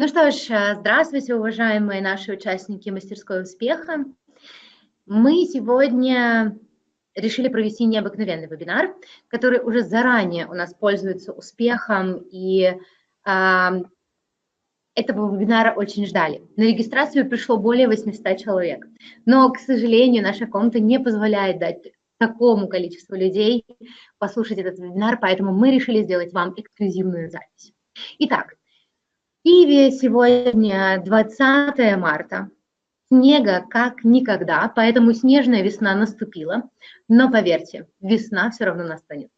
Ну что ж, здравствуйте, уважаемые наши участники мастерской успеха. Мы сегодня решили провести необыкновенный вебинар, который уже заранее у нас пользуется успехом, и этого вебинара очень ждали. На регистрацию пришло более 800 человек, но, к сожалению, наша комната не позволяет дать такому количеству людей послушать этот вебинар, поэтому мы решили сделать вам эксклюзивную запись. Итак, в Киеве сегодня 20 марта, снега как никогда, поэтому снежная весна наступила, но поверьте, весна все равно настанет.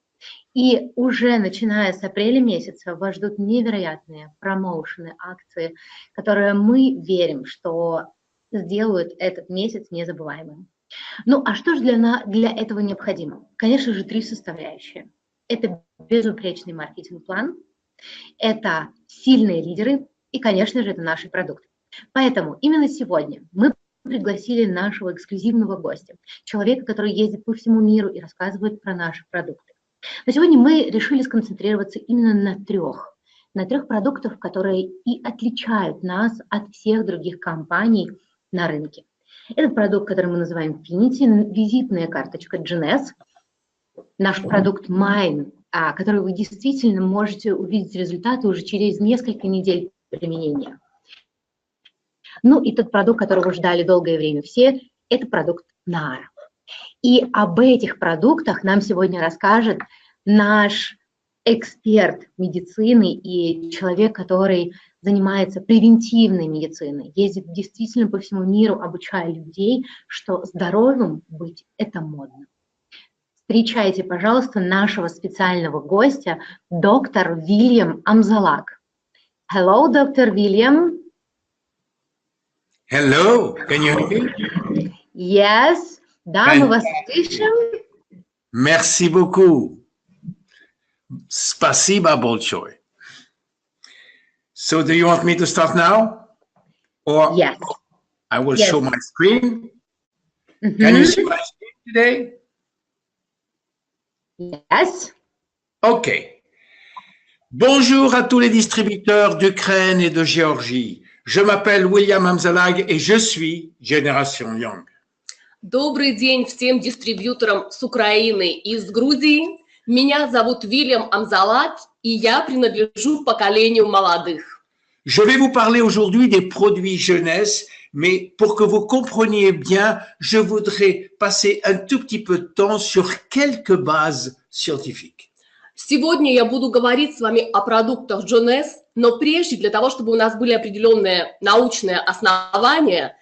И уже начиная с апреля месяца вас ждут невероятные промоушены, акции, которые мы верим, что сделают этот месяц незабываемым. Ну а что же для этого необходимо? Конечно же, 3 составляющие. Это безупречный маркетинг-план, это сильные лидеры и, конечно же, это наши продукты. Поэтому именно сегодня мы пригласили нашего эксклюзивного гостя, человека, который ездит по всему миру и рассказывает про наши продукты. Но сегодня мы решили сконцентрироваться именно на трех продуктах, которые и отличают нас от всех других компаний на рынке. Этот продукт, который мы называем Finity, визитная карточка GNS, наш продукт Mine, который вы действительно можете увидеть результаты уже через несколько недель применения. Ну и тот продукт, которого ждали долгое время все, это продукт Nara. И об этих продуктах нам сегодня расскажет наш эксперт медицины и человек, который занимается превентивной медициной, ездит действительно по всему миру, обучая людей, что здоровым быть – это модно. Встречайте, пожалуйста, нашего специального гостя, доктор Вильям Амзалак. Hello, доктор Вильям. Hello, can you hear me? Yes, да, мы вас слышим. Merci beaucoup. Спасибо большое. So, do you want me to start now? Or yes. I will show my screen. Can you see my screen today? Yes. OK. Bonjour à tous les distributeurs d'Ukraine et de Géorgie. Je m'appelle William Amzalag et je suis Génération Young. Добрый день всем дистрибьюторам с Украины и с Грузии. Меня зовут Вильям Амзалак, и я принадлежу поколению молодых. Je vais vous parler aujourd'hui des produits jeunesse, mais pour que vous compreniez bien, je voudrais passer un tout petit peu de temps sur quelques bases scientifiques. Сегодня я буду говорить с вами о продуктах GNS, но прежде, для того, чтобы у нас были определенные научные основания,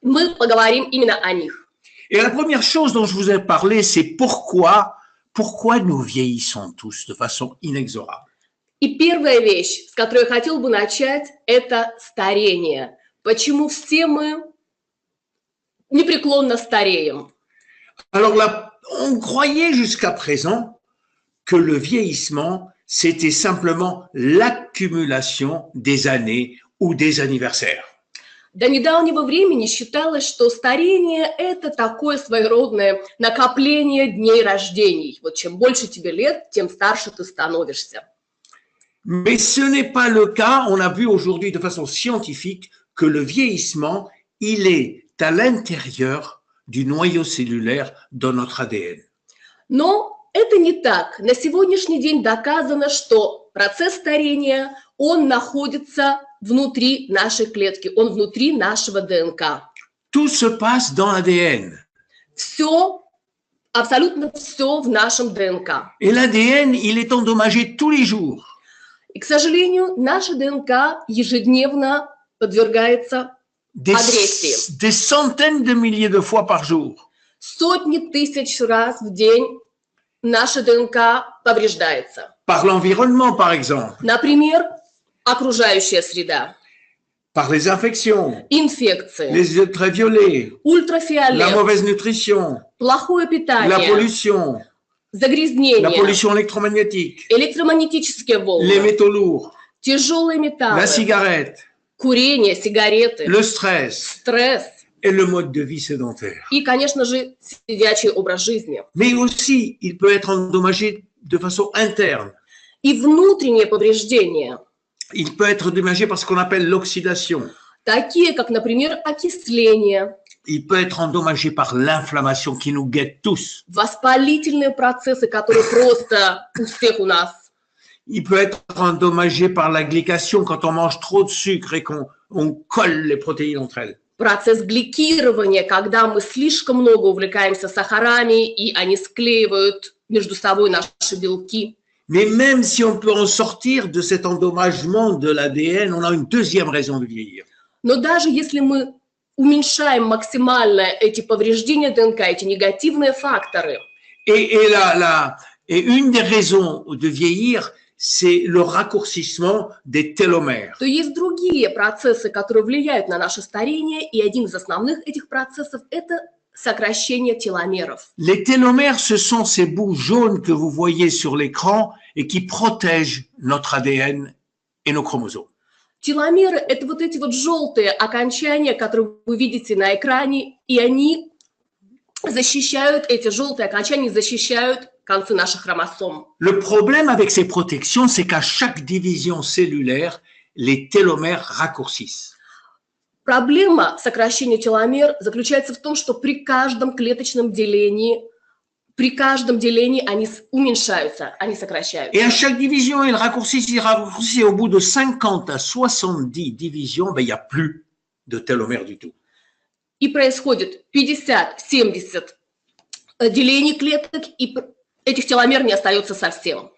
мы поговорим именно о них. Et la première chose dont je vous ai parlé, c'est pourquoi nous vieillissons tous de façon inexorable. И первая вещь, с которой я хотел бы начать, это старение. Почему все мы непреклонно стареем? Alors là, on croyait jusqu'à présent que le vieillissement, c'était simplement l'accumulation des années ou des anniversaires. До недавнего времени считалось, что старение – это такое своеродное накопление дней рождений. Вот чем больше тебе лет, тем старше ты становишься. Mais ce n'est pas le cas. On a vu aujourd'hui de façon scientifique que le vieillissement, il est à l'intérieur du noyau cellulaire dans notre ADN. Но это не так. На сегодняшний день доказано, что процесс старения, он находится внутри нашей клетки, он внутри нашего ДНК. Tout se passe dans l'ADN. Все, абсолютно все в нашем ДНК. Et l'ADN, il est endommagé tous les jours. И, к сожалению, наша ДНК ежедневно подвергается агрессии. Des centaines de milliers de fois par jour. Сотни тысяч раз в день наша ДНК повреждается. Par l'environnement, par exemple. Например, окружающая среда. Par les infections. Инфекции. Les ultraviolets. Ультрафиолет. La mauvaise nutrition. Плохое питание. La pollution. Загрязнение. La pollution électromagnétique. Электромагнетические волны. Les métaux lourds. Тяжелые металлы. La cigarette. Курение, сигареты. Le stress. Стресс. Et le mode de vie sédentaire. И, конечно же, сидячий образ жизни. Mais aussi, il peut être endommagé de façon interne. И внутреннее повреждение. Il peut être endommagé par ce qu'on appelle l'oxydation. такие как, например, окисление, Il peut être endommagé par l'inflammation qui nous guette tous. воспалительные процессы, которые просто у всех у нас. Il peut être endommagé par la glycation quand on mange trop de sucre et qu'on colle les protéines entre elles. Процесс гликирования, когда мы слишком много увлекаемся сахарами, и они склеивают между собой наши белки. Mais même si on peut en sortir de cet endommagement de l'ADN, on a une deuxième raison de vieillir. Но даже если мы уменьшаем максимально эти повреждения ДНК, эти негативные факторы, Et une des raisons de vieillir, c'est le raccourcissement des télomères. то есть другие процессы, которые влияют на наше старение, и один из основных этих процессов – это сокращение теломеров. Les télomères, ce sont ces bouts jaunes que vous voyez sur l'écran et qui protègent notre ADN et nos chromosomes. Теломеры – это вот эти вот желтые окончания, которые вы видите на экране, и они защищают, эти желтые окончания защищают концы наших хромосом. Le problème avec ces protections, c'est qu'à chaque division cellulaire, les télomères raccourcissent. Проблема сокращения теломер заключается в том, что при каждом клеточном делении, они уменьшаются, они сокращаются. Et à chaque division, ils raccourcissent. Et au bout de 50 à 70 divisions, ben, il n'y a plus de télomères du tout. И происходит 50-70 делений клеток, и этих теломер не остается совсем.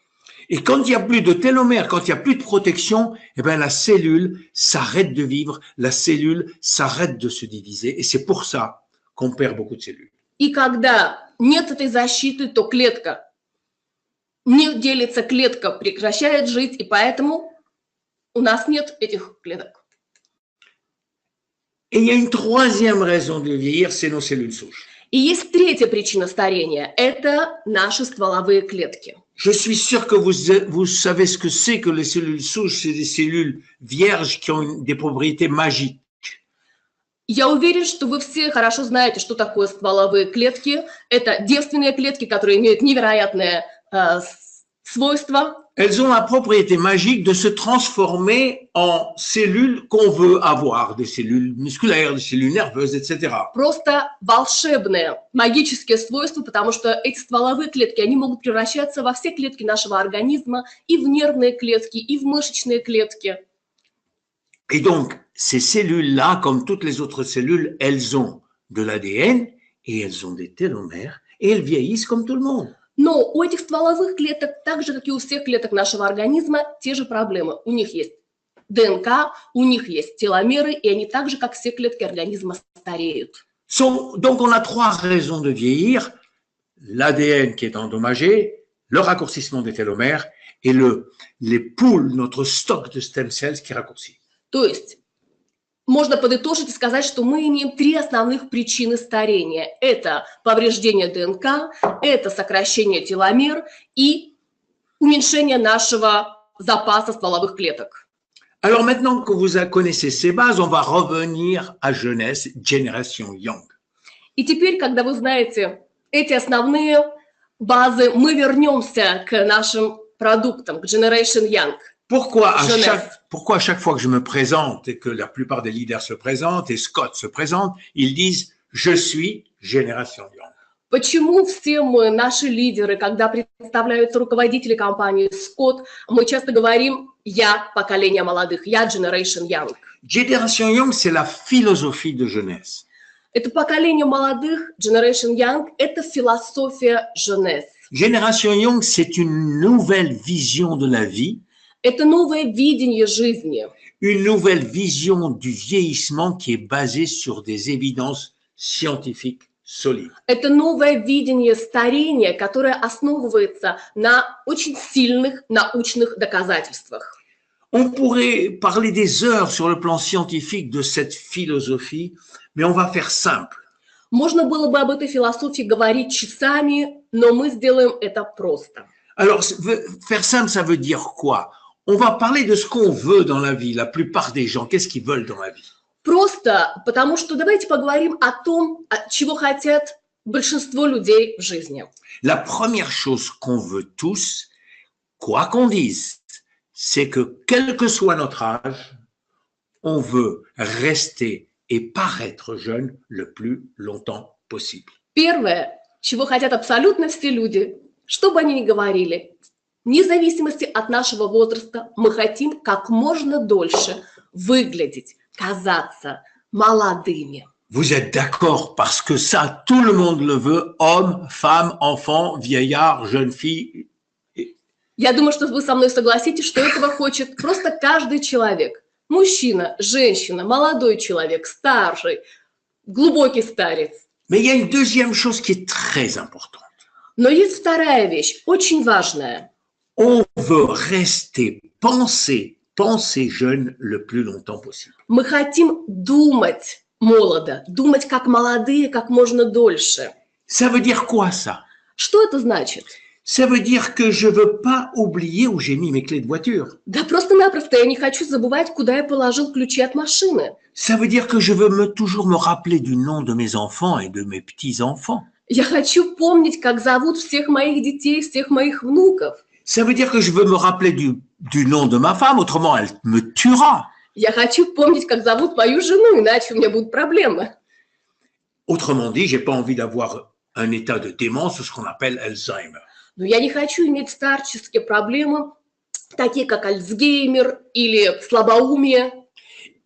Et quand il n'y a plus de télomères, quand il n'y a plus de protection, eh ben, la cellule s'arrête de vivre, la cellule s'arrête de se diviser. Et c'est pour ça qu'on perd beaucoup de cellules. И когда нет этой защиты, то клетка не делится, клетка прекращает жить, и поэтому у нас нет этих клеток. Et il y a une troisième raison de vieillir, c'est nos cellules souches. И есть третья причина старения – это наши стволовые клетки. Je suis sûr que vous savez ce que c'est que les cellules souches, c'est des cellules vierges qui ont des propriétés magiques. Я уверен, что вы все хорошо знаете, что такое стволовые клетки. Это девственные клетки, которые имеют невероятные свойства. Elles ont la propriété magique de se transformer en cellules qu'on veut avoir, des cellules musculaires, des cellules nerveuses, etc. Просто волшебные, магические свойства, потому что эти стволовые клетки, они могут превращаться во все клетки нашего организма, и в нервные клетки, и в мышечные клетки. Et donc, ces cellules-là, comme toutes les autres cellules, elles ont de l'ADN et elles ont des télomères et elles vieillissent comme tout le monde. Но у этих стволовых клеток, так же, как и у всех клеток нашего организма, те же проблемы. У них есть ДНК, у них есть теломеры, и они так же, как все клетки организма, стареют. Donc, on a trois raisons de vieillir. L'ADN qui est endommagé, le raccourcissement des télomères et les poules, notre stock de stem cells qui raccourcit. То есть можно подытожить и сказать, что мы имеем три основных причины старения. Это повреждение ДНК, это сокращение теломер и уменьшение нашего запаса стволовых клеток. Alors maintenant que vous connaissez ces bases, on va revenir à jeunesse, Generation Young. И теперь, когда вы знаете эти основные базы, мы вернемся к нашим продуктам, к Generation Young. Pourquoi à chaque fois que je me présente et que la plupart des leaders se présentent et Scott se présente, ils disent « Je suis Génération Young ». Почему все мы, наши лидеры, когда представляются руководители компании Scott, мы часто говорим «Я поколение молодых», «Я Generation Young». Génération Young, c'est la philosophie de jeunesse. Это поколение молодых, Generation Young, это философия jeunesse. Génération Young, c'est une nouvelle vision de la vie. Это новое видение жизни. Une nouvelle vision du vieillissement qui est basée sur des évidences scientifiques solides. Это новое видение старения, которое основывается на очень сильных научных доказательствах. On pourrait parler des heures sur le plan scientifique de cette philosophie, mais on va faire simple. Можно было бы об этой философии говорить часами, но мы сделаем это просто. Alors, faire simple, ça veut dire quoi? On va parler de ce qu'on veut dans la vie. La plupart des gens, qu'est-ce qu'ils veulent dans la vie? Просто потому что давайте поговорим о том, чего хотят большинство людей в жизни. La première chose qu'on veut tous, quoi qu'on dise, c'est que quel que soit notre âge, on veut rester et paraître jeune le plus longtemps possible. Первое, чего хотят абсолютно все люди, что бы они ни говорили, вне зависимости от нашего возраста, мы хотим как можно дольше выглядеть, казаться молодыми. Vous êtes d'accord parce que ça, tout le monde le veut, homme, femme, enfant, vieillard, jeune fille. Я думаю, что вы со мной согласитесь, что этого хочет просто каждый человек. Мужчина, женщина, молодой человек, старший, глубокий старец. Mais il y a une deuxième chose qui est très importante. Но есть вторая вещь, очень важная. On veut rester, penser jeune le plus longtemps possible. Мы хотим думать молодо, думать как молодые, как можно дольше. Ça veut dire quoi ça? Что это значит? Ça veut dire que je veux pas oublier où j'ai mis mes clés de voiture. Да просто-напросто я не хочу забывать, куда я положил ключи от машины. Ça veut dire que je veux toujours me rappeler du nom de mes enfants et de mes petits-enfants. Я хочу помнить, как зовут всех моих детей, всех моих внуков. Ça veut dire que je veux me rappeler du nom de ma femme, autrement elle me tuera. Я хочу помнить, как зовут мою жену, иначе у меня будут проблемы. Autrement dit, j'ai pas envie d'avoir un état de démence ou ce qu'on appelle Alzheimer. Но я не хочу иметь старческие проблемы, такие как Альцгеймер или слабоумие.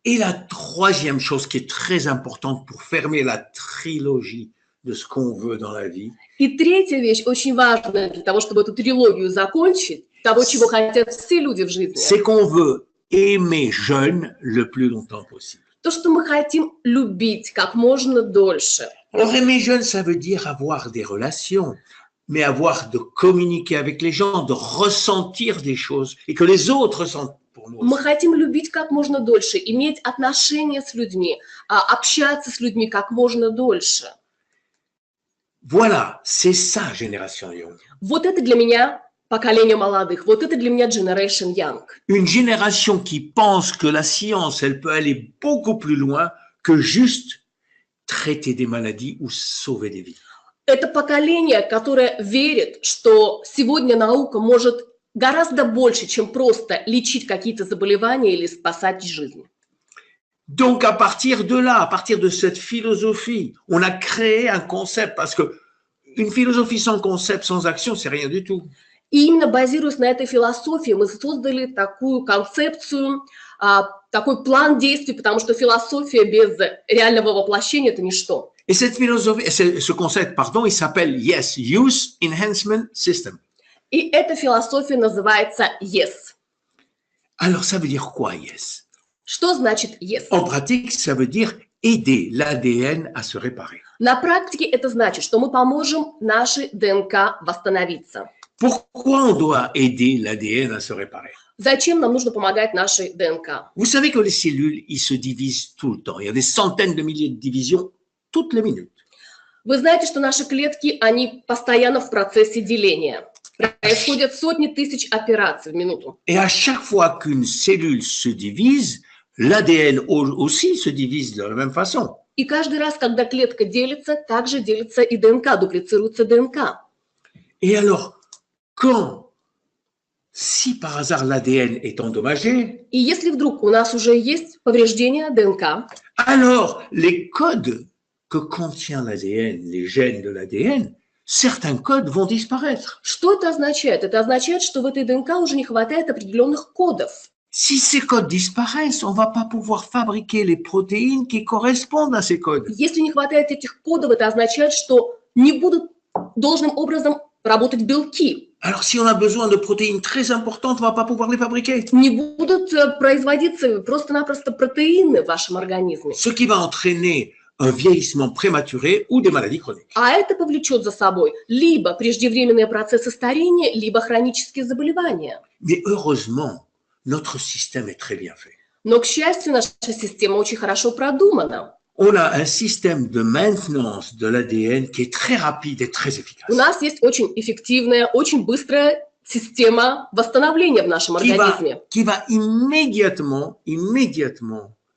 Et la troisième chose qui est très importante pour fermer la trilogie de ce qu'on veut dans la vie, И третья вещь, очень важная для того, чтобы эту трилогию закончить, того, чего хотят все люди в жизни, c'est qu'on veut aimer jeune le plus longtemps possible. то, что мы хотим любить как можно дольше. Alors aimer jeune, ça veut dire avoir des relations, mais avoir de communiquer avec les gens, de ressentir des choses et que les autres ressentent pour nous. Мы хотим любить как можно дольше, иметь отношения с людьми, общаться с людьми как можно дольше. Voilà, c'est ça, Génération Young. Вот это для меня поколение молодых, вот это для меня Generation Young. Une génération qui pense que la science, elle peut aller beaucoup plus loin que juste traiter des maladies ou sauver des vies. Это поколение, которое верит, что сегодня наука может гораздо больше, чем просто лечить какие-то заболевания или спасать жизнь. Donc, à partir de là, à partir de cette philosophie, on a créé un concept, parce que une philosophie sans concept, sans action, c'est rien du tout. И именно базируясь на этой философии, мы создали такую концепцию, такой план действий, потому что философия без реального воплощения – это ничто. Et cette philosophie, ce concept, pardon, il s'appelle Yes, Use Enhancement System. И эта философия называется YES. Alors, ça veut dire quoi, Yes? Что значит YES? En pratique, ça veut dire aider l'ADN à se réparer. На практике это значит, что мы поможем нашей ДНК восстановиться. Pourquoi on doit aider l'ADN à se réparer? Зачем нам нужно помогать нашей ДНК? Vous savez que les cellules, ils se divisent tout le temps. Il y a des centaines de milliers de divisions toutes les minutes. Вы знаете, что наши клетки, они постоянно в процессе деления. Происходят сотни тысяч операций в минуту. Et à chaque fois qu'une cellule se divise, l'ADN aussi se divise de la même façon. И каждый раз, когда клетка делится, также делится и ДНК, дуплицируется ДНК. Et alors, si par hasard l'ADN est endommagé, И если вдруг у нас уже есть повреждение ДНК, alors les codes que contient l'ADN, les gènes de l'ADN, certains codes vont disparaître. что это означает? Это означает, что в этой ДНК уже не хватает определенных кодов. Si ces codes disparaissent, on ne va pas pouvoir fabriquer les protéines qui correspondent à ces codes. Если не хватает этих кодов, это означает, что не будут должным образом работать белки. Alors si on a besoin de protéines très importantes, on ne va pas pouvoir les fabriquer. Не будут производиться просто-напросто протеины в вашем организме. Ce qui va entraîner un vieillissement prématuré ou des maladies chroniques. А это повлечет за собой либо преждевременные процессы старения, либо хронические заболевания. Mais heureusement, notre système est très bien fait. Но, к счастью, наша система очень хорошо продумана. On a un système de maintenance de l'ADN qui est très rapide et très efficace. У нас есть очень эффективная, очень быстрая система восстановления в нашем организме. Qui va immédiatement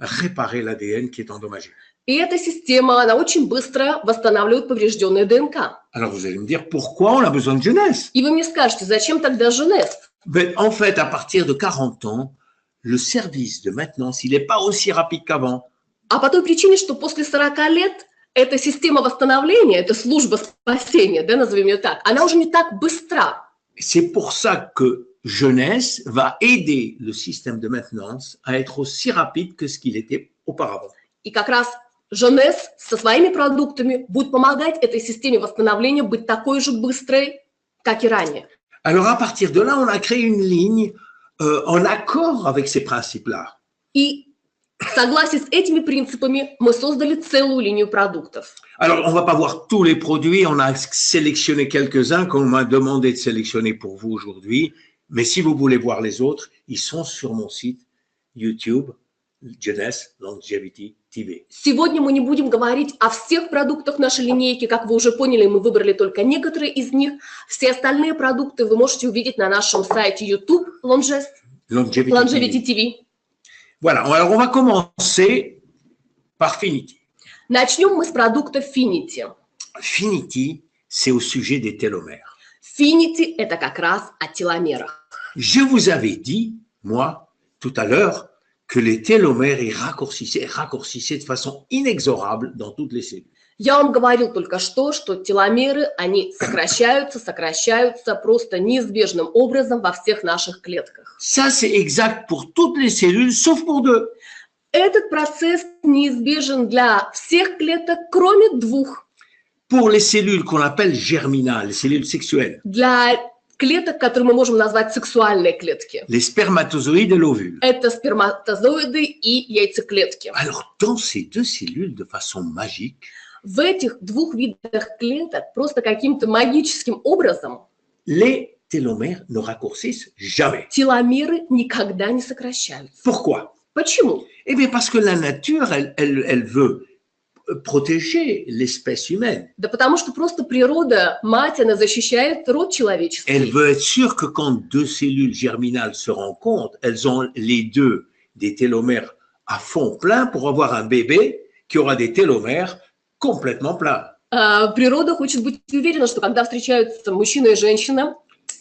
réparer l'ADN qui est endommagé. И эта система, она очень быстро восстанавливает поврежденную ДНК. Alors vous allez me dire, pourquoi on a besoin de jeunesse? И вы мне скажете, зачем тогда женез? Mais en fait, à partir de 40 ans, le service de maintenance, il n'est pas aussi rapide qu'avant. А по той причине, что после 40 лет эта система восстановления, эта служба спасения, да, назовем ее так, она уже не так быстра. C'est pour ça que Jeunesse va aider le système de maintenance à être aussi rapide que ce qu'il était auparavant. И как раз Jeunesse со своими продуктами будет помогать этой системе восстановления быть такой же быстрой, как и ранее. Alors à partir de là, on a créé une ligne en accord avec ces principes-là. И в согласии с этими принципами мы создали целую линию продуктов. Alors, on va pas voir tous les produits, on a sélectionné quelques-uns qu'on m'a demandé de sélectionner pour vous aujourd'hui, mais si vous voulez voir les autres, ils sont sur mon site YouTube, Jeunesse Longevity TV. Сегодня мы не будем говорить о всех продуктах нашей линейки, как вы уже поняли, мы выбрали только некоторые из них. Все остальные продукты вы можете увидеть на нашем сайте YouTube Longevity TV. Voilà, alors on va commencer par Finity. Начнем мы с продукта Finity. Finity, c'est au sujet des télomères. Finity – это как раз о теломерах. Je vous avais dit, moi, tout à l'heure, que les télomères ils raccourcissaient de façon inexorable dans toutes les cellules. Я вам говорил только что теломеры, они сокращаются просто неизбежным образом во всех наших клетках. Ça, c'est exact pour toutes les cellules, sauf pour deux. Этот процесс неизбежен для всех клеток, кроме двух. Pour les cellules qu'on appelle germinales, les cellules sexuelles. Для клеток, которые мы можем назвать сексуальные клетки. Les spermatozoïdes et l'ovule. Это сперматозоиды и яйцеклетки. Alors, dans ces deux cellules, de façon magique, в этих двух видах клеток просто каким-то магическим образом les télomères ne raccourcissent jamais. Теломеры никогда не сокращаются. Pourquoi? Почему? Eh bien, parce que la nature, elle veut protéger l'espèce humaine. Да потому что просто природа, мать, она защищает род человеческий. Elle veut être sûre que quand deux cellules germinales se rencontrent, elles ont les deux des télomères à fond plein pour avoir un bébé qui aura des télomères complètement pleins. Природа хочет быть уверена, что когда встречаются мужчина и женщина,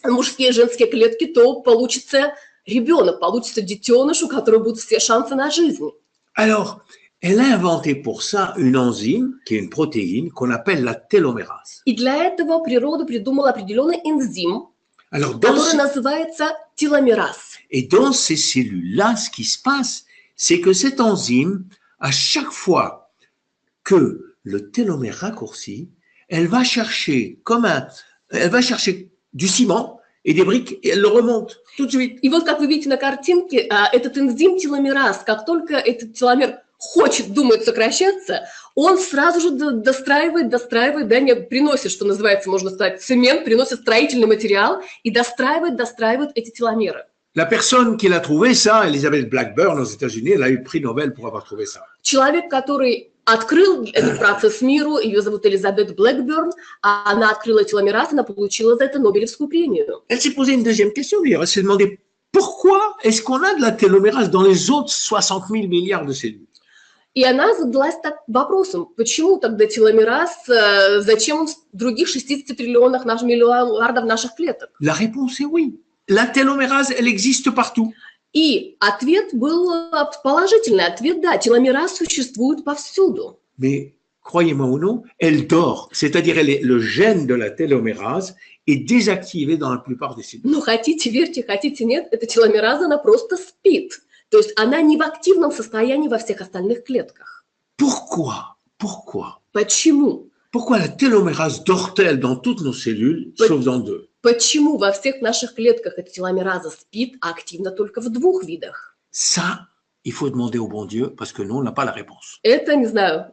мужские и женские клетки, то получится ребенок, получится детеныш, у которого будут все шансы на жизнь. Alors, elle a inventé pour ça une enzyme, qui est une protéine, qu'on appelle la télomérase. И для этого природа придумала определенный энзим, Alors, который называется теломераз. Et dans ces cellules-là, ce qui se passe, c'est que cette enzyme, à chaque fois que le télomère raccourci, elle va chercher du ciment et des briques et elle le remonte tout de suite. И вот, как вы видите на картинке, этот энзим теломераз, как только этот теломер думает сокращаться, он сразу же достраивает, да, не приносит, что называется, можно сказать, цемент, приносит строительный материал и достраивает эти теломеры. La personne qui l'a trouvé ça, Elizabeth Blackburn aux États-Unis, elle a eu le prix Nobel pour avoir trouvé ça. Человек, который открыл этот процесс миру, ее зовут Элизабет Блэкберн, она открыла теломераз, она получила за это Нобелевскую премию. Elle s'est posé une deuxième question d'ailleurs, elle s'est demandé pourquoi est-ce qu'on a de la télomérase dans les autres 60 000 milliards de cellules? И она задалась вопросом, почему тогда теломераз, зачем он в других 60 триллионах миллиардов наших клеток? La réponse est oui. La télomérase, elle existe partout. И ответ был положительный. Ответ, да, теломераз существует повсюду. Mais croyez-moi ou non, elle dort. C'est-à-dire le gène de la télomérase est désactivé dans la plupart des cellules. Ну, хотите верьте, хотите нет, эта теломераза, она просто спит. То есть она не в активном состоянии во всех остальных клетках. Pourquoi? Почему? Pourquoi la télomérase dort-elle dans toutes nos cellules, sauf dans deux? Почему во всех наших клетках эта теломераза спит, а активна только в двух видах? Ça, il faut demander au bon Dieu, parce que nous, on n'a pas la réponse. Это, не знаю,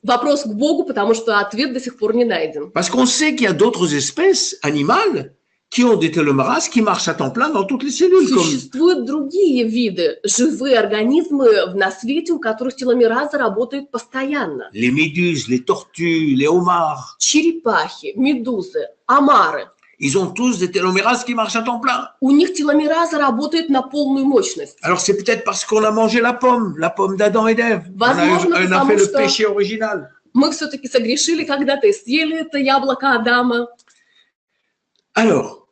вопрос к Богу, потому что ответ до сих пор не найден. Parce qu'on sait qu'il y a d'autres espèces animales qui ont des télomérases qui marchent à temps plein dans toutes les cellules. Существуют другие виды, живые организмы на свете, у которых теломераза работает постоянно. Les méduses, les tortues, les homards. Черепахи, медузы, омары. Ils ont tous des télomérases qui marchent à temps plein. У них теломераза работает на полную мощность. Alors c'est peut-être parce qu'on a mangé la pomme d'Adam et d'Ève. On a fait le péché original. Мы все-таки согрешили когда-то и съели это яблоко Адама. Alors,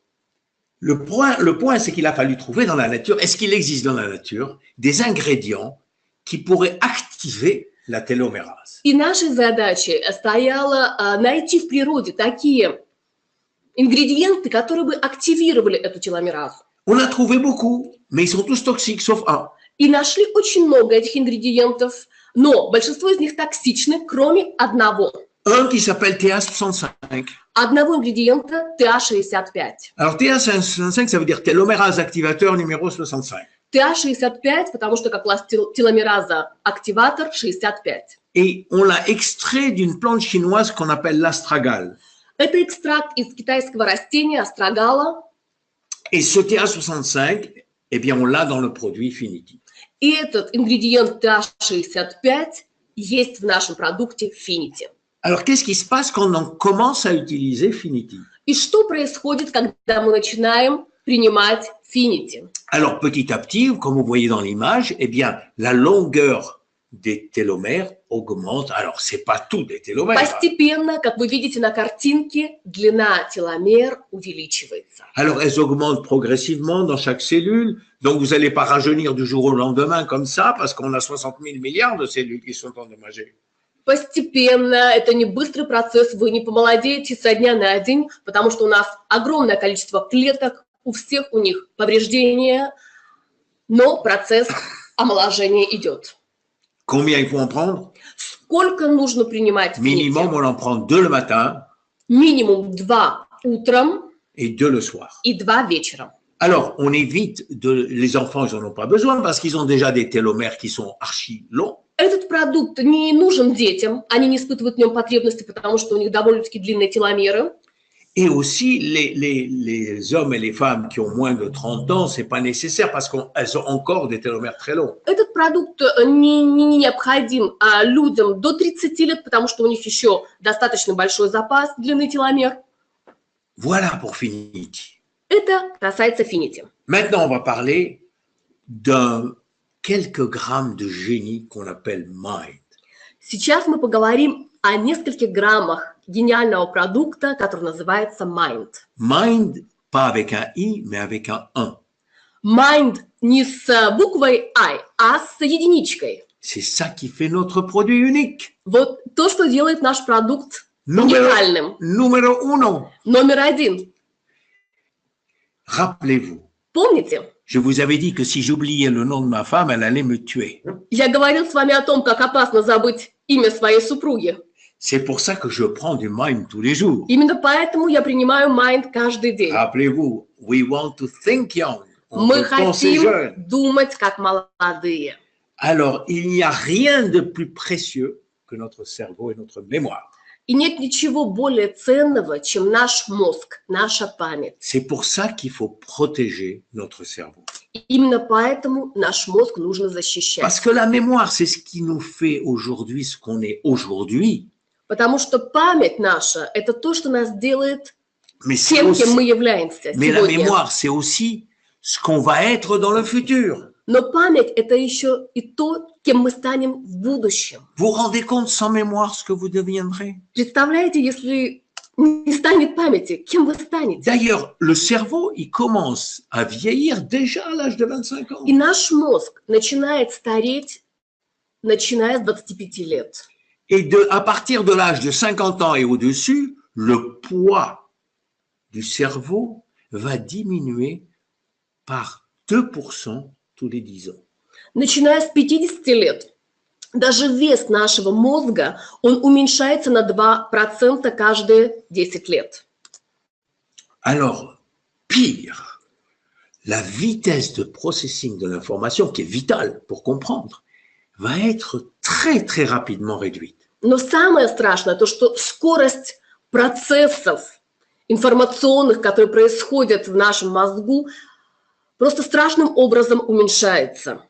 Le point c'est qu'il a fallu trouver dans la nature, est-ce qu'il existe dans la nature des ingrédients qui pourraient activer la télomérase? И нашей задачей стояло найти в природе такие ингредиенты, которые бы активировали эту теломеразу. On a trouvé beaucoup, mais ils sont tous toxiques, sauf un. И нашли очень много этих ингредиентов, но большинство из них токсичны, кроме одного. Un qui s'appelle TA65. Одного ингредиента TA65. Alors TA65, ça veut dire télomérase activateur numéro 65. TA65, потому что как раз теломераза активатор 65. Et on l'a extrait d'une plante chinoise qu'on appelle l'astragale. Это экстракт из китайского растения астрагала. Et ce TA65, eh bien, on l'a dans le produit Finity. И этот ингредиент TA65 есть в нашем продукте Finity. Alors, qu'est-ce qui se passe quand on commence à utiliser Finity? И что происходит, когда мы начинаем принимать Finity? Alors, petit à petit, comme vous voyez dans l'image, eh bien, la longueur des télomères augmente. Alors, c'est pas tout des télomères. Постепенно, как вы видите на картинке, длина теломер увеличивается. Alors, elles augmentent progressivement dans chaque cellule. Donc, vous n'allez pas rajeunir du jour au lendemain comme ça, parce qu'on a 60 000 milliards de cellules qui sont endommagées. Постепенно, это не быстрый процесс, вы не помолодеете со дня на день, потому что у нас огромное количество клеток, у всех у них повреждения, но процесс омоложения идет. Combien il faut en prendre? Сколько нужно принимать Minimum, on en prend 2 le matin. Минимум 2 утром et 2 le soir. И 2 вечером. Alors, on évite les enfants, ils n'en ont pas besoin parce qu'ils ont déjà des télomères qui sont archi longs. Этот продукт не нужен детям, они не испытывают в нем потребности, потому что у них довольно-таки длинные теломеры. Et aussi, les hommes et les femmes qui ont moins de 30 ans, ce n'est pas nécessaire parce qu'elles ont encore des télomères très longs. Этот продукт не необходим людям до 30 лет, потому что у них еще достаточно большой запас длины теломер. Voilà pour Finity. Это касается Finity. Maintenant, on va parler d'un quelques grammes de génie qu'on appelle Mind. Сейчас мы поговорим о нескольких граммах гениального продукта, который называется Mind. Mind, pas avec un I, mais avec un 1. Mind не с буквой I, а с единичкой. C'est ça qui fait notre produit unique. Вот то, что делает наш продукт уникальным. Numéro 1. Номер 1. Rappelez-vous. Помните? Je vous avais dit que si j'oubliais le nom de ma femme, elle allait me tuer. Я говорил с вами о том, как опасно забыть имя своей супруги. C'est pour ça que je prends du Mind tous les jours. Именно поэтому я принимаю Mind каждый день. Rappelez-vous, we want to think young. On Мы veut penser хотим jeune. думать как молодые. Alors, il n'y a rien de plus précieux que notre cerveau et notre mémoire. И нет ничего более ценного, чем наш мозг, наша память. C'est pour ça qu'il faut protéger notre cerveau. И именно поэтому наш мозг нужно защищать. Parce que la mémoire, c'est ce qui nous fait aujourd'hui ce qu'on est aujourd'hui. Потому что память наша – это то, что нас делает Mais, c'est тем, aussi- кем мы являемся mais la сегодня. mémoire, c'est aussi ce qu'on va être dans le futur. Но память – это еще и то, кем мы станем в будущем. Vous vous rendez compte sans mémoire ce que vous deviendrez? Представляете, если не станет памяти, кем вы станете? D'ailleurs, le cerveau, il commence à vieillir déjà à l'âge de 25 ans. И наш мозг начинает стареть, начиная с 25 лет. Et à partir de l'âge de 50 ans et au-dessus, le poids du cerveau va diminuer par 2% tous les 10 ans. Начиная с 50 лет, даже вес нашего мозга, он уменьшается на 2% каждые 10 лет. Alors, pire, la vitesse de processing de l'information, qui est vitale pour comprendre, va être très, très rapidement réduite. Но самое страшное, то, что скорость процессов информационных, которые происходят в нашем мозгу, просто страшным образом уменьшается.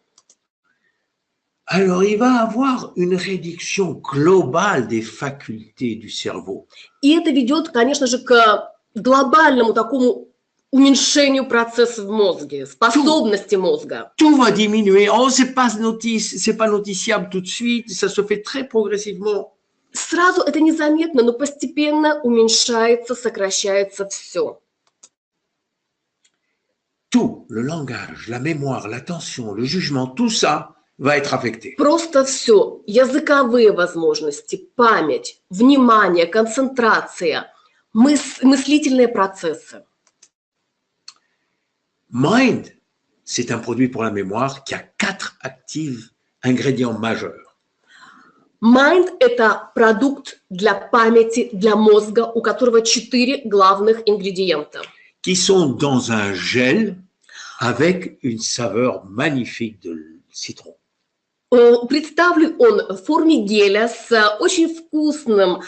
Alors, il va avoir une réduction globale des facultés du cerveau. И это ведет, конечно же, к глобальному такому уменьшению процессов в мозге, способности мозга. Tout va diminuer. Oh, c'est pas noticiable tout de suite. Ça se fait très progressivement. Сразу это незаметно, но постепенно уменьшается, сокращается все. tout, le langage, la mémoire, l'attention, le jugement, tout ça va être affecté. Просто все. Языковые возможности, память, внимание, концентрация, мыслительные процессы. Mind, c'est un produit pour la mémoire qui a 4 actifs ingrédients majeurs. Mind – это продукт для памяти, для мозга, у которого 4 главных ингредиента. Qui sont dans un gel avec une saveur magnifique de citron. Представлен он в форме геля с очень вкусным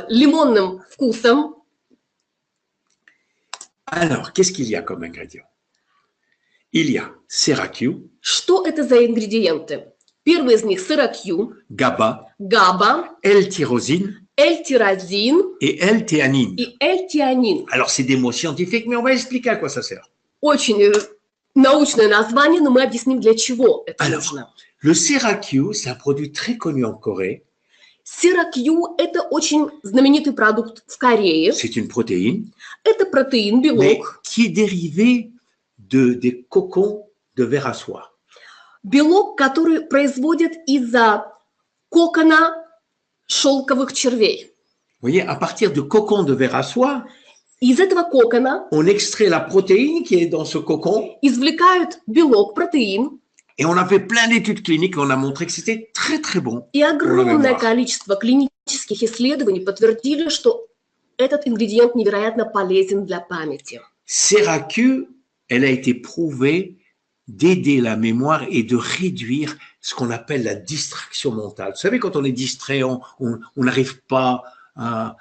лимонным вкусом. Alors, qu'est-ce qu'il y a comme ingrédients? Il y a Sera-Q, Что это за ингредиенты? Первый из них – сыра-Q, GABA, габа, L-tyrosine L-тирозин et L-théanine. и L-тианин. Alors, c'est des mots scientifiques, mais on va expliquer à quoi ça sert. Очень научное название, но мы объясним, для чего это Alors, нужно. le Sera-Q, c'est un produit très connu en Corée. Сыра-Q – это очень знаменитый продукт в Корее. C'est une protéine, Это протеин, mais белок. qui est dérivé des cocons de vers à soie. Белок, который производят из-за кокона шелковых червей. Vous voyez, à partir de cocons de vers à soie, Из этого кокона on extrait la protéine qui est dans ce cocon извлекают белок, протеин, et on a fait plein d'études cliniques et on a montré que c'était très très bon. и огромное mémoire. количество клинических исследований подтвердили, что этот ингредиент невероятно полезен для памяти. Sera-Q, elle a été prouvée d'aider la mémoire et de réduire ce qu'on appelle la distraction mentale. Vous savez, quand on est distrait, on n'arrive pas à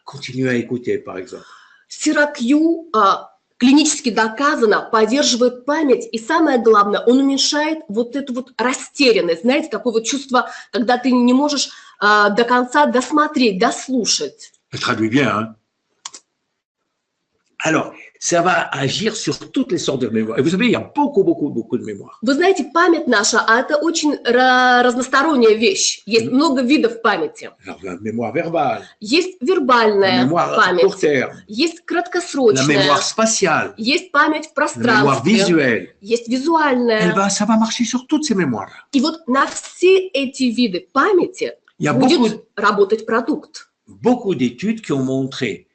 continuer à écouter, par exemple. Сыра-Q клинически доказано поддерживает память, и самое главное, он уменьшает вот эту вот растерянность, знаете, такое вот чувство, когда ты не можешь до конца досмотреть, дослушать. Je traduis bien, hein? Alors, ça va agir sur toutes les sortes de mémoires. Et vous savez, il y a beaucoup de mémoires. Вы знаете, память наша, это очень разносторонняя вещь. Есть много видов памяти. Alors, la mémoire verbale, Есть la вербальная mémoire à court память, terme, есть la краткосрочная, mémoire spatiale, есть память в la mémoire пространстве, visuelle. есть визуальная. Ça va marcher sur toutes ces mémoires-là. И вот на все эти виды памяти Il y a будет работать продукт. beaucoup d'études qui ont montré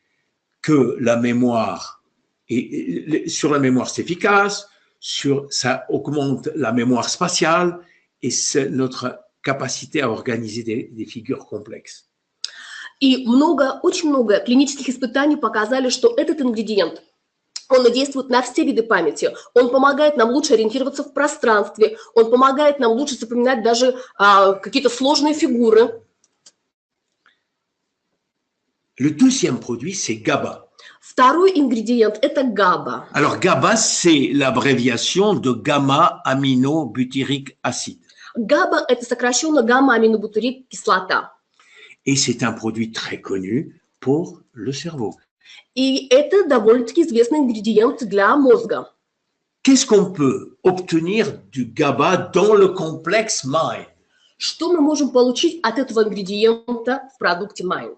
que la mémoire, sur la mémoire c'est efficace, ça augmente la mémoire spatiale et c'est notre capacité à organiser des figures complexes. И очень много клинических испытаний показали, что этот ингредиент, он действует на все виды памяти. Он помогает нам лучше ориентироваться в пространстве, он помогает нам лучше запоминать даже какие-то сложные фигуры. Le deuxième produit, c'est GABA. Второй ингредиент – это габа. Alors, GABA, c'est l'abréviation de gamma-aminobutyrique acide. габа – это сокращенно гамма-аминобутырик кислота. Et c'est un produit très connu pour le cerveau. И это довольно-таки известный ингредиент для мозга. Qu'est-ce qu'on peut obtenir du GABA dans le complexe Mind? Что мы можем получить от этого ингредиента в продукте Mind?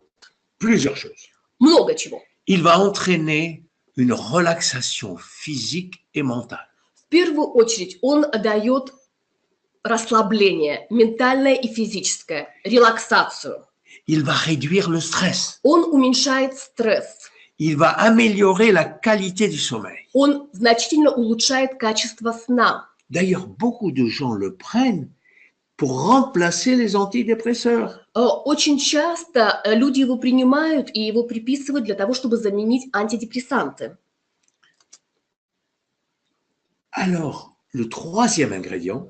Plusieurs choses. Много чего. Il va entraîner une relaxation physique et mentale. В первую очередь он дает расслабление, ментальное и физическое, релаксацию. Il va réduire le stress. Он уменьшает стресс. Il va améliorer la qualité du sommeil. Он значительно улучшает качество сна. D'ailleurs, beaucoup de gens le prennent pour remplacer les antidépresseurs. Очень часто люди его принимают и его приписывают для того, чтобы заменить антидепрессанты. Alors, le troisième ingrédient,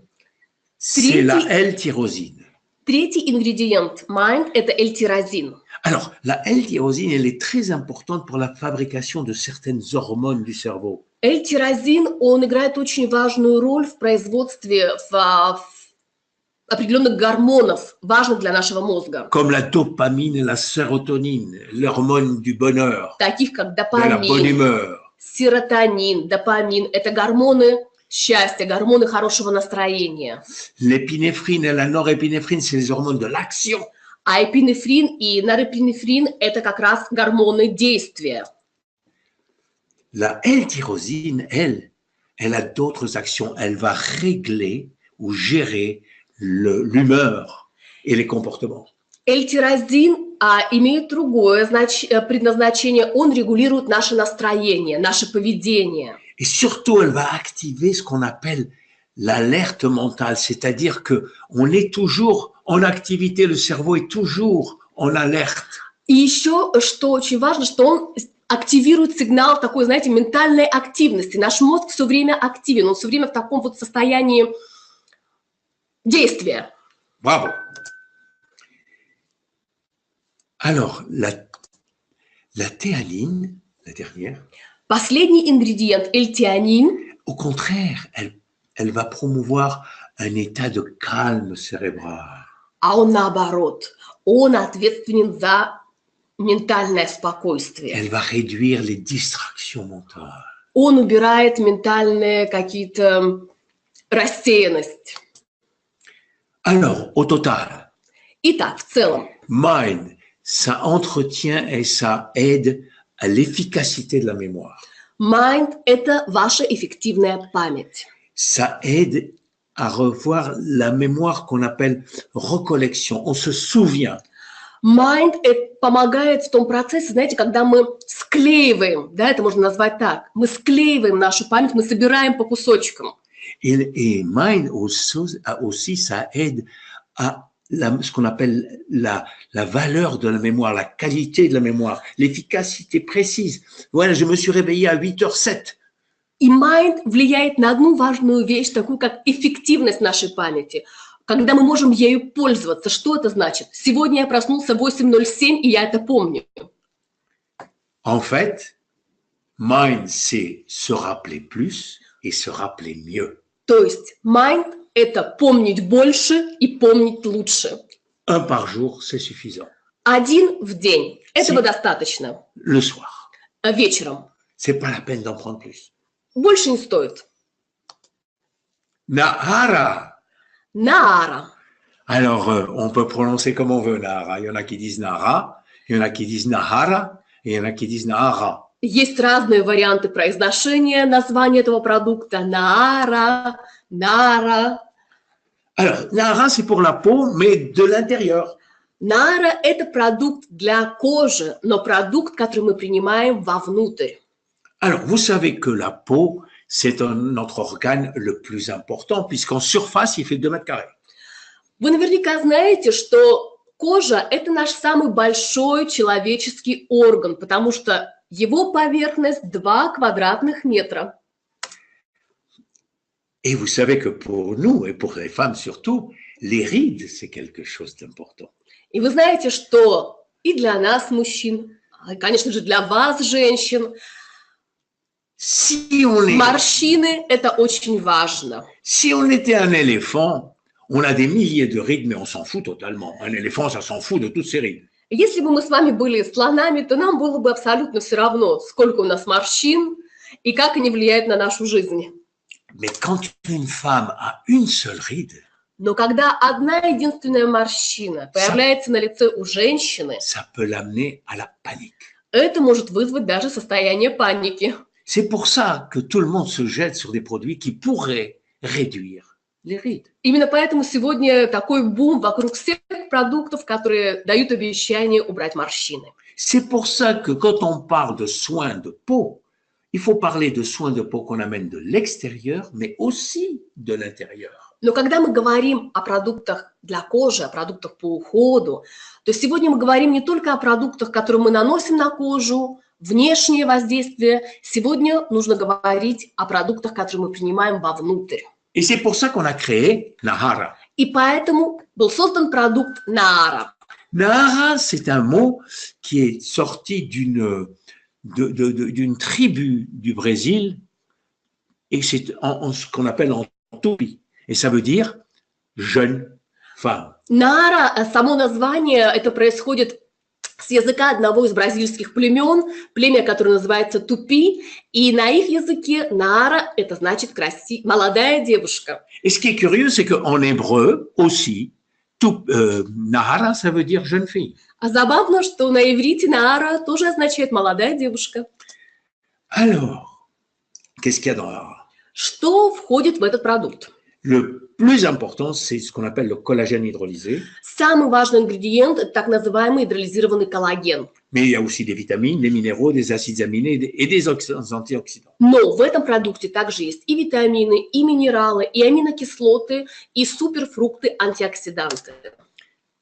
c'est la L-tyrosine. Третий ингредиент Mind – это L-тирозин. Alors, la L-tyrosine, elle est très importante pour la fabrication de certaines hormones du cerveau. L-тирозин, он играет очень важную роль в производстве определенных гормонов, важных для нашего мозга. Comme la dopamine et la sérotonine, l'hormone du bonheur, Таких как de la bonne допамин, humeur. серотонин, допамин – это гормоны счастья, гормоны хорошего настроения. L'épinéphrine et la norépinéphrine, c'est les hormones de l'action. А эпинефрин и норепинефрин – это как раз гормоны действия. La L-tyrosine, elle a d'autres actions. Elle va régler ou gérer l'humeur et les comportements. L-тирозин имеет другое предназначение. Он регулирует наше настроение, наше поведение. Et surtout, elle va activer ce qu'on appelle l'alerte mentale, c'est-à-dire que on est toujours en activité, le cerveau est toujours en alerte. И еще, что очень важно, что он активирует сигнал такой, знаете, ментальной активности. Наш мозг все время активен, он все время в таком вот состоянии действия. Bravo. Alors, la théanine, la dernière, Последний ингредиент, L-тианин, au contraire, elle va promouvoir un état de calme cérébral. а он наоборот, он ответственен за ментальное спокойствие. Elle va réduire les distractions mentales. Он убирает ментальные какие-то рассеянность. Alors, au total, Итак, в целом, Mind, ça entretient et ça aide à l'efficacité de la mémoire. Mind – это ваша эффективная память. Ça aide à revoir la mémoire qu'on appelle recollection. On se souvient. Mind помогает в том процессе, знаете, когда мы склеиваем, да, это можно назвать так, мы склеиваем нашу память, мы собираем по кусочкам. Et Mind aussi, ça aide à ce qu'on appelle la valeur de la mémoire, la qualité de la mémoire, l'efficacité précise. Voilà, je me suis réveillé à 8h07. И Mind влияет на одну важную вещь, такую как эффективность нашей памяти. Когда мы можем ею пользоваться, что это значит? Сегодня я проснулся в 8:07, и я это помню. En fait, Mind, c'est se rappeler plus et se rappeler mieux. То есть Mind – это помнить больше и помнить лучше. 1 par jour, c'est suffisant. 1 в день. Этого достаточно. Le soir. Вечером. C'est pas la peine d'en prendre plus. Больше не стоит. Nahara. Наара. Alors, on peut prononcer comme on veut, Nahara. Il y en a qui disent Nahara, il y en a qui disent Nahara, et il y en a qui disent Nahara. Есть разные варианты произношения названия этого продукта. Наара, Нара. Alors, Nahara, c'est pour la peau, mais de l'intérieur. Нара – это продукт для кожи, но продукт, который мы принимаем вовнутрь. Alors, vous savez que la peau, c'est notre organe le plus important, puisqu'en surface, il fait 2 mètres carrés. Вы наверняка знаете, что кожа – это наш самый большой человеческий орган, потому что его поверхность 2 квадратных метра. Et vous savez que pour nous, et pour les femmes surtout, les rides, c'est quelque chose d'important. И вы знаете, что и для нас, мужчин, и, конечно же, для вас, женщин, морщины – это очень важно. Si on était un éléphant, on a des milliers de rides, mais on s'en fout totalement. Un éléphant, ça s'en fout de toutes ses rides. Если бы мы с вами были слонами, то нам было бы абсолютно все равно, сколько у нас морщин и как они влияют на нашу жизнь. Mais quand une femme a une seule ride, Но когда одна единственная морщина появляется на лице у женщины, ça peut l'amener à la panique. это может вызвать даже состояние паники. C'est pour ça que tout le monde se jette sur des produits qui pourraient réduire les rides. Именно поэтому сегодня такой бум вокруг всех продуктов, которые дают обещание убрать морщины. C'est pour ça que quand on parle de soins de peau, il faut parler de soins de peau qu'on amène de l'extérieur, mais aussi de l'intérieur. Но когда мы говорим о продуктах для кожи, о продуктах по уходу, то сегодня мы говорим не только о продуктах, которые мы наносим на кожу, внешнее воздействие. Сегодня нужно говорить о продуктах, которые мы принимаем вовнутрь. Et c'est pour ça qu'on a créé Nahara. И поэтому был создан продукт Наара. Nahara, c'est un mot qui est sorti d'une tribu du Brésil, et c'est ce qu'on appelle en tupi. Et ça veut dire jeune femme. Наара, само название, это происходит с языка одного из бразильских племен, племя, которое называется Тупи, и на их языке Наара – это значит молодая девушка. Et ce qui est curieux, c'est qu'en hébreu aussi, Nahara, ça veut dire jeune fille. А забавно, что на иврите Наара тоже означает молодая девушка. Alors, qu'est-ce qu'il y a dans la... Что входит в этот продукт? Le plus important, c'est ce qu'on appelle le collagène hydrolysé. Самый важный ингредиент – это так называемый гидролизированный коллаген. Mais il y a aussi des vitamines, des minéraux, des acides aminés et des antioxydants. Но в этом продукте также есть и витамины, и минералы, и аминокислоты, и суперфрукты, антиоксиданты.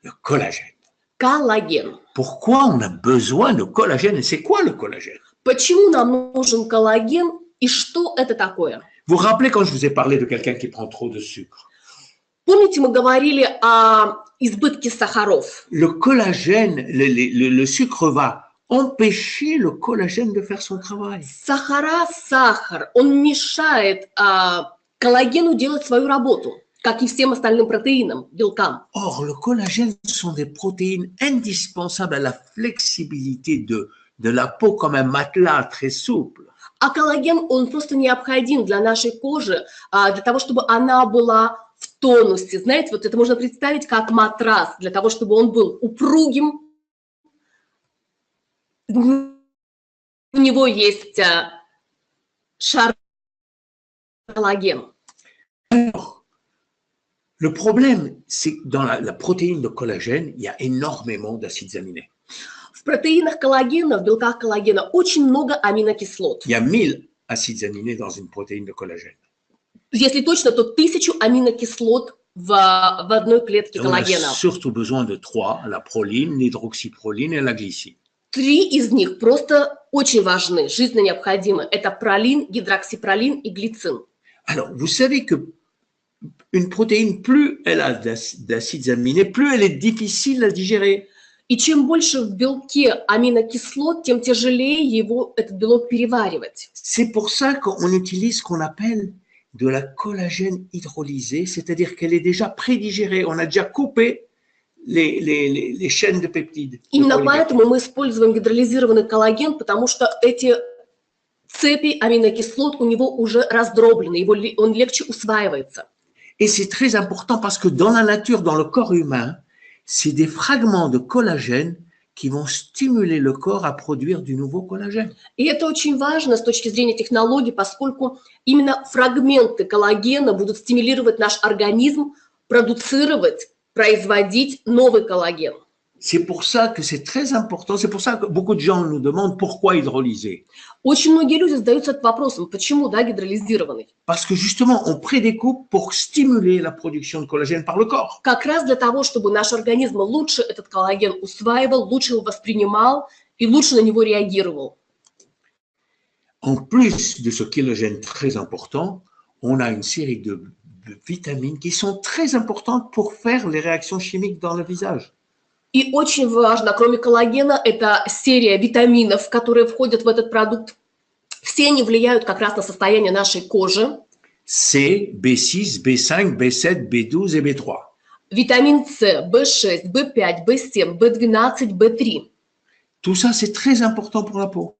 Le collagène. Коллаген. Pourquoi on a besoin de collagène et c'est quoi le collagène? Почему нам нужен коллаген и что это такое? Vous vous rappelez quand je vous ai parlé de quelqu'un qui prend trop de sucre? Помните, мы говорили о избытке сахаров? Le collagène, le sucre va empêcher le collagène de faire son travail. Сахар, он мешает коллагену делать свою работу, как и всем остальным протеинам, белкам. Or, le collagène sont des protéines indispensables à la flexibilité de la peau comme un matelas très souple. А коллаген, он просто необходим для нашей кожи, для того, чтобы она была в тонусе. Знаете, вот это можно представить как матрас, для того, чтобы он был упругим. У него есть шар коллаген. Alors, le problème, c'est que dans la protéine de collagène, il y a énormément d'acides aminés. В протеинах коллагена, в белках коллагена очень много аминокислот. Il y a 1000 acides aminés dans une protéine de collagène. Если точно, то 1000 аминокислот в одной клетке Et on a коллагена. surtout besoin de 3, la proline, l'hydroxyproline et la glycine. 3 из них просто очень важны, жизненно необходимы. Это пролин, гидроксипролин и глицин. Alors, vous savez que une protéine, plus elle a d'acides aminés, plus elle est difficile à digérer. И чем больше в белке аминокислот, тем тяжелее его, этот белок, переваривать. C'est pour ça qu'on utilise ce qu'on appelle de la collagène hydrolysée, c'est-à-dire qu'elle est déjà prédigérée. On a déjà coupé les chaînes de peptides. Именно поэтому мы используем гидролизированный коллаген, потому что эти цепи аминокислот у него уже раздроблены, он легче усваивается. Et c'est très important parce que dans la nature, dans le corps humain, c'est des fragments de collagène qui vont stimuler le corps à produire du nouveau collagène. И это очень важно с точки зрения технологий, поскольку именно фрагменты коллагена будут стимулировать наш организм продуцировать, производить новый коллаген. C'est pour ça que c'est très important, c'est pour ça que beaucoup de gens nous demandent pourquoi hydrolyser. Очень многие люди задаются этот вопросом, почему, да, гидролизированный? Parce que justement, on prédécoupe pour stimuler la production de collagène par le corps. Как раз для того, чтобы наш организм лучше этот коллаген усваивал, лучше его воспринимал и лучше на него реагировал. En plus de ce collagène très important, on a une série de vitamines qui sont très importantes pour faire les réactions chimiques dans le visage. И очень важно, кроме коллагена, это серия витаминов, которые входят в этот продукт. Все они влияют как раз на состояние нашей кожи. C, B6, B5, B7, B12 et B3. Витамин С, В6, В5, В7, В12, В3. Tout ça, c'est très important pour la peau.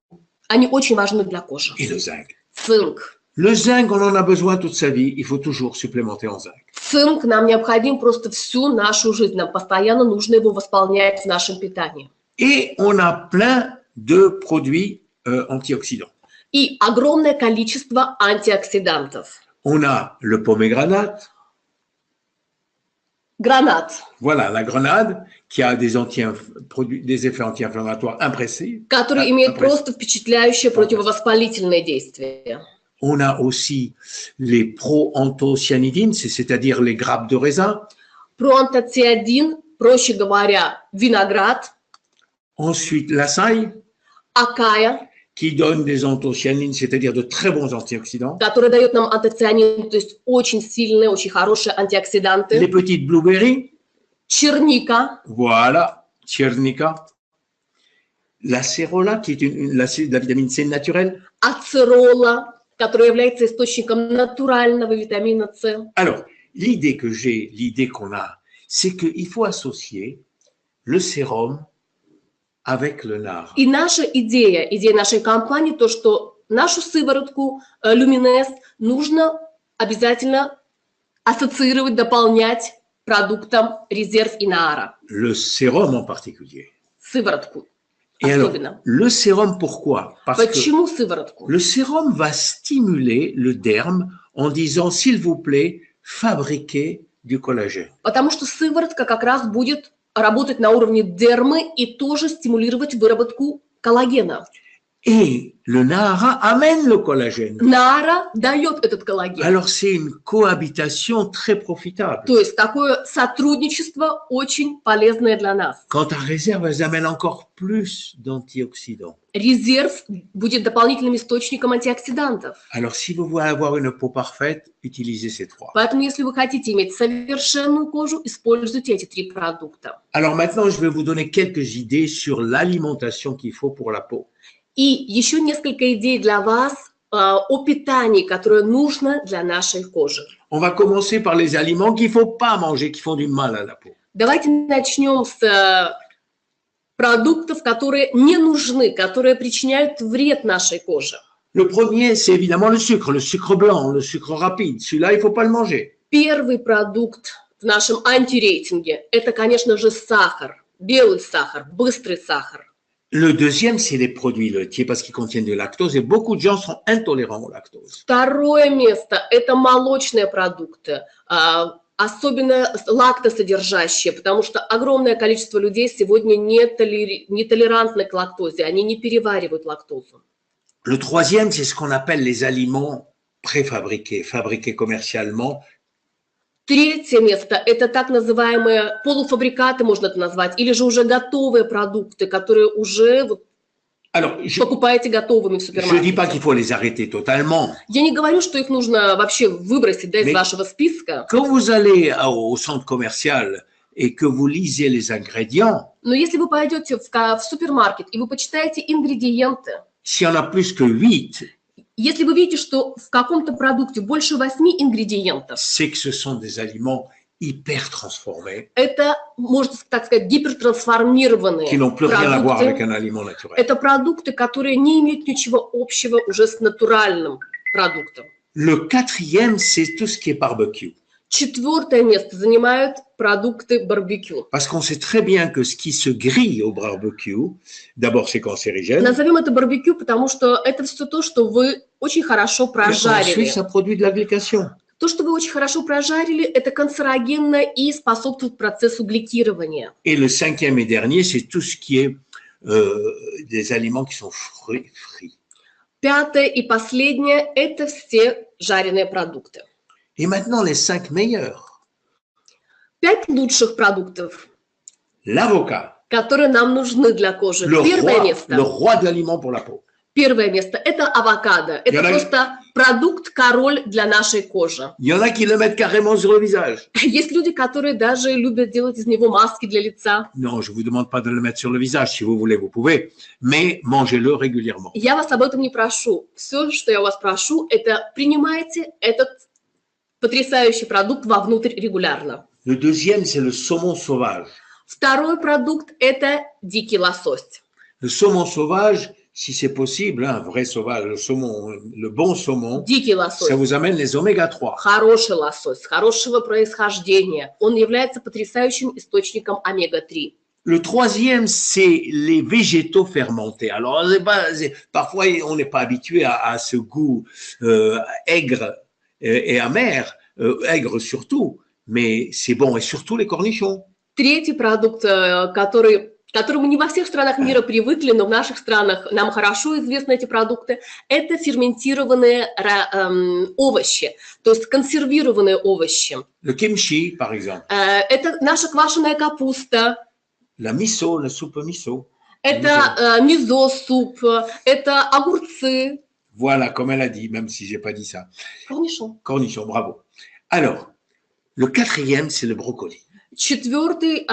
Они очень важны для кожи. Et le zinc. Цинк. Le zinc, on en a besoin toute sa vie. Il faut toujours supplémenter en zinc. Цинк нам необходим просто всю нашу жизнь. Нам постоянно нужно его восполнять в нашем питании. Et on a plein de produits antioxydants. И огромное количество антиоксидантов. On a le pomégranate. Гранат, Voilà, la grenade qui a des effets anti-inflammatoires impressionnants. который имеет просто впечатляющее противовоспалительное действие. On a aussi les proanthocyanidines, c'est-à-dire les grappes de raisin. Проантоцианин, проще говоря, виноград. Ensuite, l'açaï, Акая, qui donne des anthocyanines, c'est-à-dire de très bons antioxydants. который дает нам антоцианин, то есть очень сильные, очень хорошие Les антиоксиданты. petites blueberries, Черника, voilà, tchernika. La cérola, qui est la vitamine C naturelle. ацерола, который является источником натурального витамина С. Alors, l'idée qu'on a, c'est qu'il faut associer le sérum avec le nard. И наша идея нашей компании, то, что нашу сыворотку Люминес нужно обязательно ассоциировать, дополнять продуктом резерв Инаара. Le sérum en particulier. Сыворотку. Et alors, особенно. le sérum, pourquoi? Parce que Почему сыворотку? le sérum va stimuler le derme en disant, s'il vous plaît, fabriquez du collagène. Потому что сыворотка как раз будет работать на уровне дермы и тоже стимулировать выработку коллагена. Et le Nahara amène le collagène. Наара дает этот коллаген. Alors, c'est une cohabitation très profitable. То есть такое сотрудничество очень полезное для нас. Quant à réserve, elles amènent encore plus d'antioxydants. Резерв будет дополнительным источником антиоксидантов. Alors, si vous voulez avoir une peau parfaite, utilisez ces trois. Поэтому, если вы хотите иметь совершенную кожу, используйте эти 3 продукта. Alors maintenant, je vais vous donner quelques idées sur l'alimentation qu'il faut pour la peau. И еще несколько идей для вас о питании, которое нужно для нашей кожи. On va commencer par les aliments qu'il ne faut pas manger, qui font du mal à la peau. Давайте начнем с продуктов, которые не нужны, которые причиняют вред нашей коже. Le premier, c'est évidemment le sucre blanc, le sucre rapide. Celui-là, il ne faut pas le manger. Первый продукт в нашем антирейтинге – это, конечно же, сахар, белый сахар, быстрый сахар. Le deuxième, c'est les produits laitiers parce qu'ils contiennent du lactose et beaucoup de gens sont intolérants au lactose. Второе место – это молочные продукты, особенно лактосодержащие, потому что огромное количество людей сегодня не толерантны к лактозе, они не переваривают лактозу. Le troisième, c'est ce qu'on appelle les aliments préfabriqués, fabriqués commercialement. Третье место – это так называемые полуфабрикаты, можно это назвать, или же уже готовые продукты, которые уже вот Alors, покупаете готовыми в je ne dis pas супермаркете. qu'il faut les arrêter totalement. Я не говорю, что их нужно вообще выбросить из вашего списка, Quand vous allez au centre commercial et que vous lisez les ingrédients, но если вы пойдете в супермаркет и вы почитаете ингредиенты, s'il y en a plus que 8, если вы видите, что в каком-то продукте больше 8 ингредиентов, c'est que ce sont des aliments hyper transformés это, можно так сказать, гипертрансформированные qui n'ont plus rien à voir avec продукты. un aliment naturel. Это продукты, которые не имеют ничего общего уже с натуральным продуктом. Le quatrième, c'est tout ce qui est barbecue. Четвертое место занимают продукты барбекю. Parce qu'on sait très bien que ce qui se grille au barbecue, d'abord c'est cancérigène, Назовем это барбекю, потому что это все то, что вы очень хорошо et прожарили. ensuite ça produit de la glycation. То, что вы очень хорошо прожарили, это канцерогенно и способствует процессу гликирования. Et le cinquième et dernier, c'est tout ce qui est des aliments qui sont frits. Пятое и последнее – это все жареные продукты. Et maintenant, les 5 meilleurs. 5 лучших продуктов, L'avocat, которые нам нужны для кожи. le Первое roi de l'aliment pour la peau. Первое место – это авокадо. Это просто продукт-король для нашей кожи. Il y en a qui le mettent carrément sur le visage. Есть люди, которые даже любят делать из него маски для лица. Non, je ne vous demande pas de le mettre sur le visage. Si vous voulez, vous pouvez. Mais mangez-le régulièrement. Я вас об этом не прошу. Все, что я у вас прошу, это принимайте этот потрясающий продукт вовнутрь регулярно. Le deuxième, c'est le saumon sauvage. Второй продукт – это дикий лосось. Le saumon sauvage, si c'est possible, un vrai sauvage, le saumon, le bon saumon, Дикий лосось. ça vous amène les oméga-3. Хороший лосось, хорошего происхождения. Он является потрясающим источником омега-3. Le troisième, c'est les végétaux fermentés. Alors, parfois, on n'est pas habitué à ce goût aigre et amer, aigre surtout, mais c'est bon, et surtout les cornichons. Третий продукт, которому не во всех странах мира привыкли, но в наших странах нам хорошо известны эти продукты, это ферментированные овощи, то есть консервированные овощи. Le kimchi, par exemple. Это наша квашеная капуста. La miso, la soupe miso. Это мизо-суп, это огурцы. Voilà, comme elle a dit, même si j'ai pas dit ça. Cornichon. Cornichon, bravo. Alors, le quatrième, c'est le brocoli. Четвертое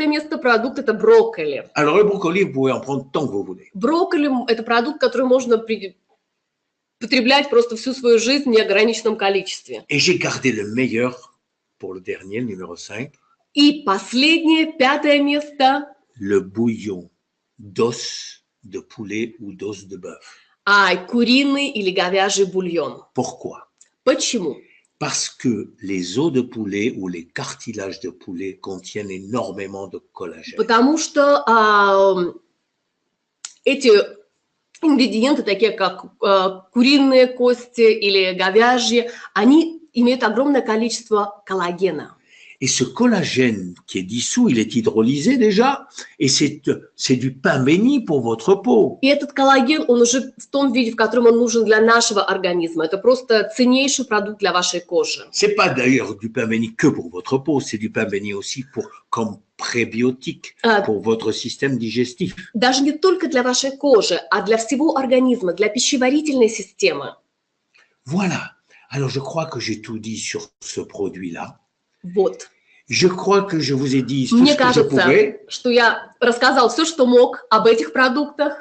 место продукт – это брокколи. Alors, le brocoli, vous pouvez en prendre tant que vous voulez. Брокколи – это продукт, который можно потреблять просто всю свою жизнь в неограниченном количестве. Et j'ai gardé le meilleur pour le dernier, le numéro 5. И последнее, пятое место – Le bouillon d'os de poulet ou d'os de bœuf. Куриный или говяжий бульон. Pourquoi? Почему? Parce que les os de poulet ou les cartilages de poulet contiennent énormément de collagène. Потому что эти ингредиенты, такие как куриные кости или говяжьи, они имеют огромное количество коллагена. Et ce collagène qui est dissous, il est hydrolysé déjà, et c'est du pain béni pour votre peau. И этот коллаген, он уже в том виде, в котором он нужен для нашего организма. Это просто ценнейший продукт для вашей кожи. C'est pas d'ailleurs du pain béni que pour votre peau, c'est du pain béni aussi comme prébiotique pour votre système digestif. Даже не только для вашей кожи, а для всего организма, для пищеварительной системы. Voilà. Alors je crois que j'ai tout dit sur ce produit-là. Вот. Je crois que je vous ai dit tout Мне ce que je pouvais. кажется, что я рассказал все, что мог об этих продуктах.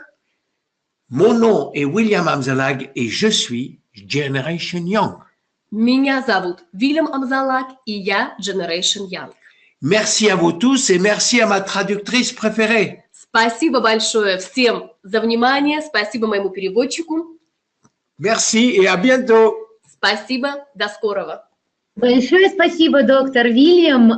Mon nom est William Amzalag et je suis Generation Young. Меня зовут Вильям Амзалак, и я Generation Young. Merci à vous tous et merci à ma traductrice préférée. Спасибо большое всем за внимание, спасибо моему переводчику. Merci et à bientôt. Спасибо, до скорого. Большое спасибо, доктор Вильям.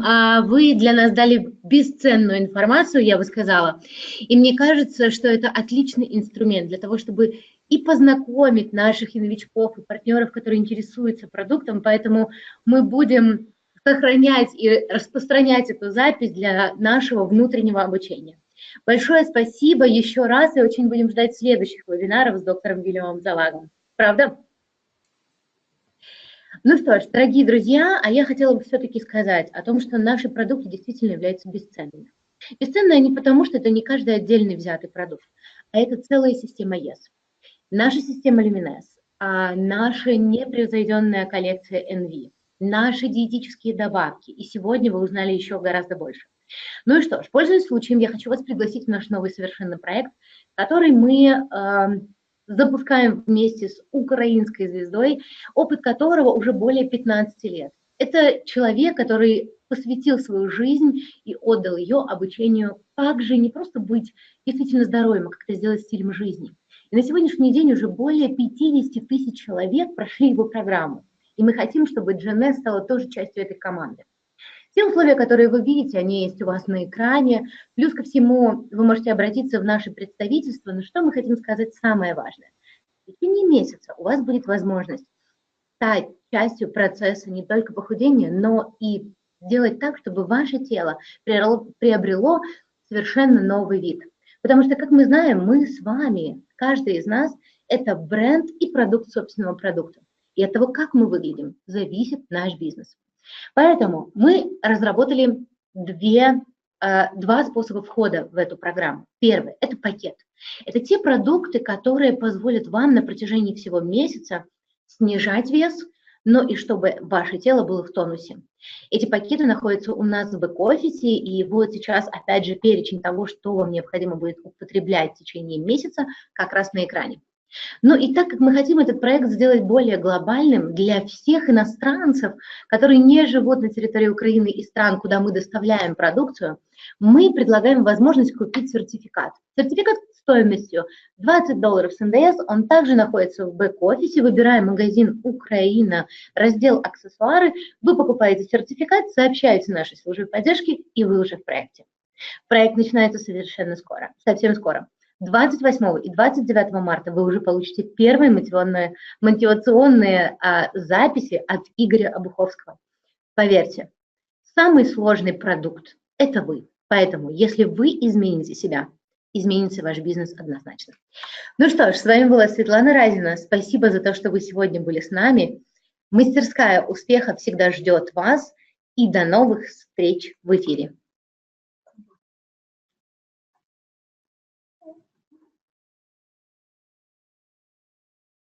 Вы для нас дали бесценную информацию, я бы сказала. И мне кажется, что это отличный инструмент для того, чтобы и познакомить наших и новичков, и партнеров, которые интересуются продуктом. Поэтому мы будем сохранять и распространять эту запись для нашего внутреннего обучения. Большое спасибо еще раз, и очень будем ждать следующих вебинаров с доктором Вильямом Амзалагом. Правда? Ну что ж, дорогие друзья, а я хотела бы все-таки сказать о том, что наши продукты действительно являются бесценными. Бесценные они потому, что это не каждый отдельный взятый продукт, а это целая система ЕС. Наша система Luminess, наша непревзойденная коллекция NV, наши диетические добавки, и сегодня вы узнали еще гораздо больше. Ну и что ж, пользуясь случаем, я хочу вас пригласить в наш новый совершенно проект, который мы запускаем вместе с украинской звездой, опыт которого уже более 15 лет. Это человек, который посвятил свою жизнь и отдал ее обучению, как же не просто быть действительно здоровым, а как это сделать стилем жизни. И на сегодняшний день уже более 50 тысяч человек прошли его программу. И мы хотим, чтобы GNS стала тоже частью этой команды. Все условия, которые вы видите, они есть у вас на экране. Плюс ко всему вы можете обратиться в наше представительство. Но что мы хотим сказать самое важное? В течение месяца у вас будет возможность стать частью процесса не только похудения, но и сделать так, чтобы ваше тело приобрело совершенно новый вид. Потому что, как мы знаем, мы с вами, каждый из нас, это бренд и продукт собственного продукта. И от того, как мы выглядим, зависит наш бизнес. Поэтому мы разработали два способа входа в эту программу. Первый – это пакет. Это те продукты, которые позволят вам на протяжении всего месяца снижать вес, но и чтобы ваше тело было в тонусе. Эти пакеты находятся у нас в бэк-офисе, и вот сейчас, опять же, перечень того, что вам необходимо будет употреблять в течение месяца, как раз на экране. Ну и так как мы хотим этот проект сделать более глобальным для всех иностранцев, которые не живут на территории Украины и стран, куда мы доставляем продукцию, мы предлагаем возможность купить сертификат. Сертификат стоимостью $20 с НДС, он также находится в бэк-офисе, выбираем магазин «Украина», раздел «Аксессуары», вы покупаете сертификат, сообщаете нашей службе поддержки, и вы уже в проекте. Проект начинается совершенно скоро, совсем скоро. 28 и 29 марта вы уже получите первые мотивационные записи от Игоря Обуховского. Поверьте, самый сложный продукт – это вы. Поэтому, если вы измените себя, изменится ваш бизнес однозначно. Ну что ж, с вами была Светлана Разина. Спасибо за то, что вы сегодня были с нами. Мастерская успеха всегда ждет вас. И до новых встреч в эфире.